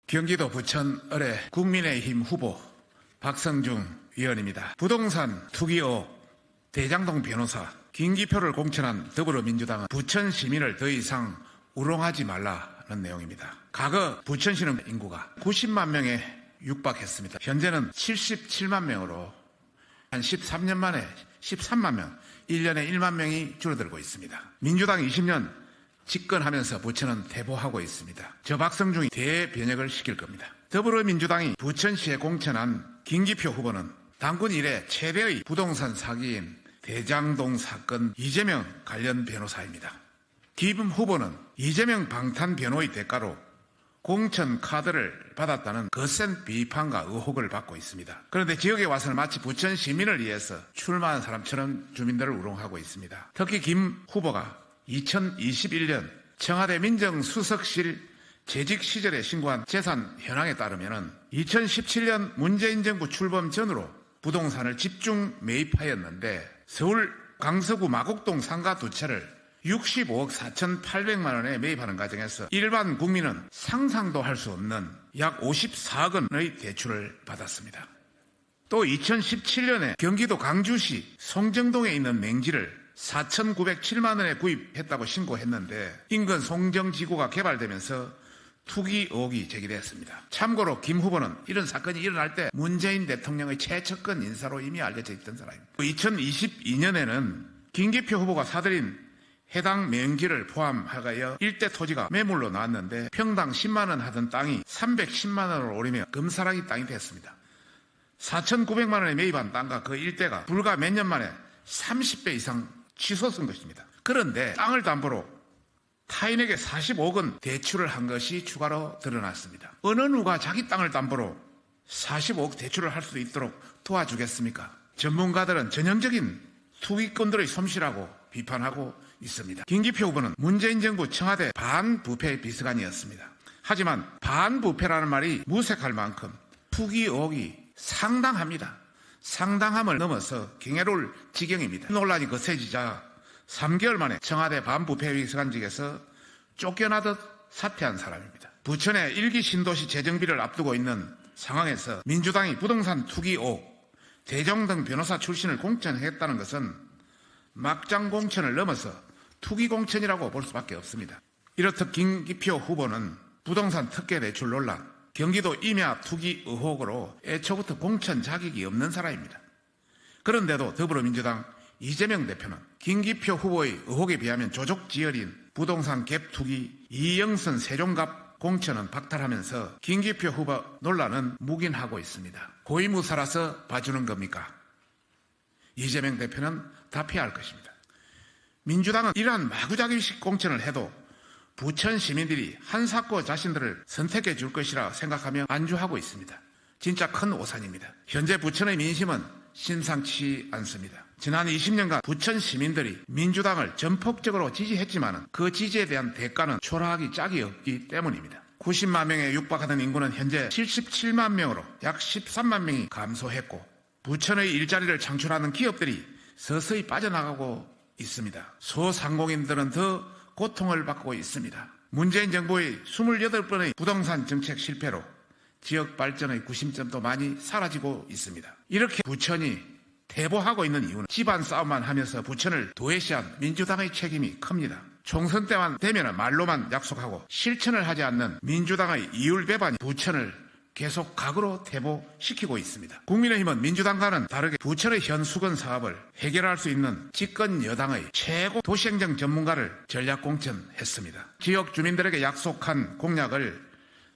경기도 부천 을의 국민의힘 후보 박성중 의원입니다. 부동산 투기 의혹, 대장동 변호사, 김기표를 공천한 더불어민주당은 부천 시민을 더 이상 우롱하지 말라는 내용입니다. 과거 부천시는 인구가 90만 명에 육박했습니다. 현재는 77만 명으로 한 13년 만에 13만 명, 1년에 1만 명이 줄어들고 있습니다. 민주당 20년 집권하면서 부천은 퇴보하고 있습니다. 저 박성중이 대변혁을 시킬 겁니다. 더불어민주당이 부천시에 공천한 김기표 후보는 당군 이래 최대의 부동산 사기인 대장동 사건 이재명 관련 변호사입니다. 김 후보는 이재명 방탄 변호의 대가로 공천 카드를 받았다는 거센 비판과 의혹을 받고 있습니다. 그런데 지역에 와서는 마치 부천 시민을 위해서 출마한 사람처럼 주민들을 우롱하고 있습니다. 특히 김 후보가 2021년 청와대 민정수석실 재직 시절에 신고한 재산 현황에 따르면 2017년 문재인 정부 출범 전으로 부동산을 집중 매입하였는데 서울 강서구 마곡동 상가 2채를 65억 4,800만 원에 매입하는 과정에서 일반 국민은 상상도 할 수 없는 약 54억 원의 대출을 받았습니다. 또 2017년에 경기도 강주시 송정동에 있는 맹지를 4,907만 원에 구입했다고 신고했는데 인근 송정지구가 개발되면서 투기 의혹이 제기됐습니다. 참고로 김 후보는 이런 사건이 일어날 때 문재인 대통령의 최측근 인사로 이미 알려져 있던 사람입니다. 2022년에는 김기표 후보가 사들인 해당 맹지를 포함하여 일대 토지가 매물로 나왔는데 평당 10만 원 하던 땅이 310만 원으로 오르며 금사라기 땅이 됐습니다. 4,900만 원에 매입한 땅과 그 일대가 불과 몇 년 만에 30배 이상 치솟은 것입니다. 그런데 땅을 담보로 타인에게 45억 원 대출을 한 것이 추가로 드러났습니다. 어느 누가 자기 땅을 담보로 45억 대출을 할 수 있도록 도와주겠습니까? 전문가들은 전형적인 투기꾼들의 솜씨라고 비판하고 있습니다. 김기표 후보는 문재인 정부 청와대 반부패 비서관이었습니다. 하지만 반부패라는 말이 무색할 만큼 투기 의혹이 상당합니다. 상당함을 넘어서 경애로울 지경입니다. 논란이 거세지자 3개월 만에 청와대 반부패 비서관직에서 쫓겨나듯 사퇴한 사람입니다. 부천의 1기 신도시 재정비를 앞두고 있는 상황에서 민주당이 부동산 투기 의혹, 대장동 변호사 출신을 공천했다는 것은 막장 공천을 넘어서 투기 공천이라고 볼 수밖에 없습니다. 이렇듯 김기표 후보는 부동산 특혜 대출 논란, 경기도 임야 투기 의혹으로 애초부터 공천 자격이 없는 사람입니다. 그런데도 더불어민주당 이재명 대표는 김기표 후보의 의혹에 비하면 조족지혈인 부동산 갭 투기 이영선 세종갑 공천은 박탈하면서 김기표 후보 논란은 묵인하고 있습니다. 고위무사라서 봐주는 겁니까? 이재명 대표는 답해야 할 것입니다. 민주당은 이러한 마구잡이식 공천을 해도 부천 시민들이 한사코 자신들을 선택해 줄 것이라 생각하며 안주하고 있습니다. 진짜 큰 오산입니다. 현재 부천의 민심은 심상치 않습니다. 지난 20년간 부천 시민들이 민주당을 전폭적으로 지지했지만 그 지지에 대한 대가는 초라하기 짝이 없기 때문입니다. 90만 명에 육박하던 인구는 현재 77만 명으로 약 13만 명이 감소했고 부천의 일자리를 창출하는 기업들이 서서히 빠져나가고 있습니다. 소상공인들은 더 고통을 받고 있습니다. 문재인 정부의 28번의 부동산 정책 실패로 지역 발전의 구심점도 많이 사라지고 있습니다. 이렇게 부천이 퇴보하고 있는 이유는 집안 싸움만 하면서 부천을 도외시한 민주당의 책임이 큽니다. 총선 때만 되면 말로만 약속하고 실천을 하지 않는 민주당의 이율배반이 부천을 계속 각으로 퇴보시키고 있습니다. 국민의힘은 민주당과는 다르게 부천의 현 수건 사업을 해결할 수 있는 집권 여당의 최고 도시행정 전문가를 전략 공천했습니다. 지역 주민들에게 약속한 공약을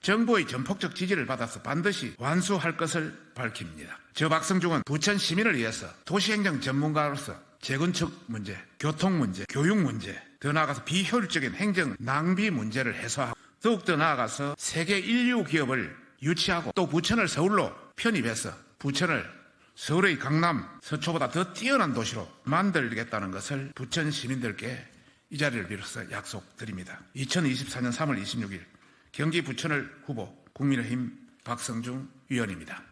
정부의 전폭적 지지를 받아서 반드시 완수할 것을 밝힙니다. 저 박성중은 부천 시민을 위해서 도시행정 전문가로서 재건축 문제, 교통 문제, 교육 문제, 더 나아가서 비효율적인 행정 낭비 문제를 해소하고 더욱더 나아가서 세계 인류 기업을 유치하고 또 부천을 서울로 편입해서 부천을 서울의 강남, 서초보다 더 뛰어난 도시로 만들겠다는 것을 부천 시민들께 이 자리를 빌어서 약속드립니다. 2024년 3월 26일 경기 부천을 후보 국민의힘 박성중 의원입니다.